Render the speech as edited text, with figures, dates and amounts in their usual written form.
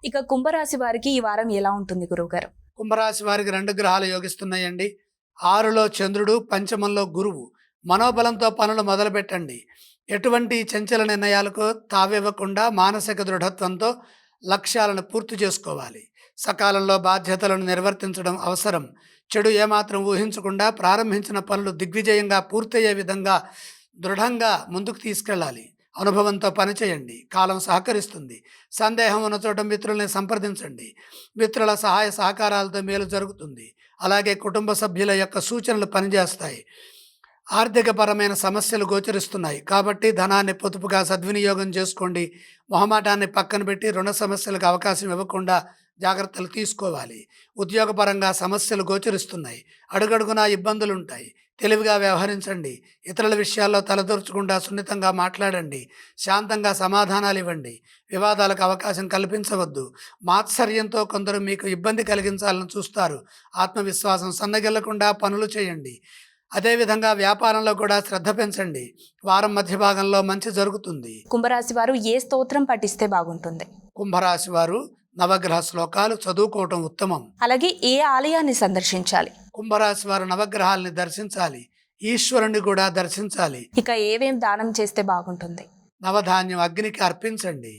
ఇక కుంభరాశి వారికి ఈ వారం ఎలా ఉంటుంది గురువుగారు? కుంభరాశి వారికి 2 గ్రహాలు యోగిస్తున్నాయండి. 6లో చంద్రుడు, పంచమంలో గురువు. మనోబలంతో పనులు మొదలుపెట్టండి. ఎటువంటి చంచల నిర్ణయాలకు తావివ్వకుండా మానసిక దృఢత్వంతో లక్ష్యాలను పూర్తి చేసుకోవాలి. సకాలంలో బాధ్యతలను నిర్వర్తించడం అవసరం. చెడు ఏమాత్రం ఊహించకుండా ప్రారంభించిన పనులు దిగ్విజయంగా పూర్తయ్యే విధంగా దృఢంగా ముందుకు తీసుకెళ్ళాలి. అనుభవంతో పనిచేయండి. కాలం సహకరిస్తుంది. సందేహం ఉన్న చోట మిత్రుల్ని సంప్రదించండి. మిత్రుల సహాయ సహకారాలతో మేలు జరుగుతుంది. అలాగే కుటుంబ సభ్యుల యొక్క సూచనలు పనిచేస్తాయి. ఆర్థికపరమైన సమస్యలు గోచరిస్తున్నాయి కాబట్టి ధనాన్ని పొదుపుగా సద్వినియోగం చేసుకోండి. మొహమాటాన్ని పక్కన పెట్టి రుణ సమస్యలకు అవకాశం ఇవ్వకుండా జాగ్రత్తలు తీసుకోవాలి. ఉద్యోగపరంగా సమస్యలు గోచరిస్తున్నాయి. అడుగడుగునా ఇబ్బందులుంటాయి. తెలివిగా వ్యవహరించండి. ఇతరుల విషయాల్లో తలదూర్చకుండా సున్నితంగా మాట్లాడండి. శాంతంగా సమాధానాలు ఇవ్వండి. వివాదాలకు అవకాశం కల్పించవద్దు. మాత్సర్యంతో కొందరు మీకు ఇబ్బంది కలిగించాలని చూస్తారు. ఆత్మవిశ్వాసం సన్నగిల్లకుండా పనులు చేయండి. అదేవిధంగా వ్యాపారంలో కూడా శ్రద్ధ పెంచండి. వారం మధ్య భాగంలో మంచి జరుగుతుంది. కుంభరాశి వారు ఏ స్తోత్రం పఠిస్తే బాగుంటుంది? కుంభరాశి వారు నవగ్రహ శ్లోకాలు చదువుకోవటం ఉత్తమం. అలాగే ఏ ఆలయాన్ని సందర్శించాలి? కుంభరాశి వారు నవగ్రహాల్ని దర్శించాలి. ఈశ్వరుణ్ణి కూడా దర్శించాలి. ఇక ఏవేం దానం చేస్తే బాగుంటుంది? నవధాన్యం అగ్నికి అర్పించండి.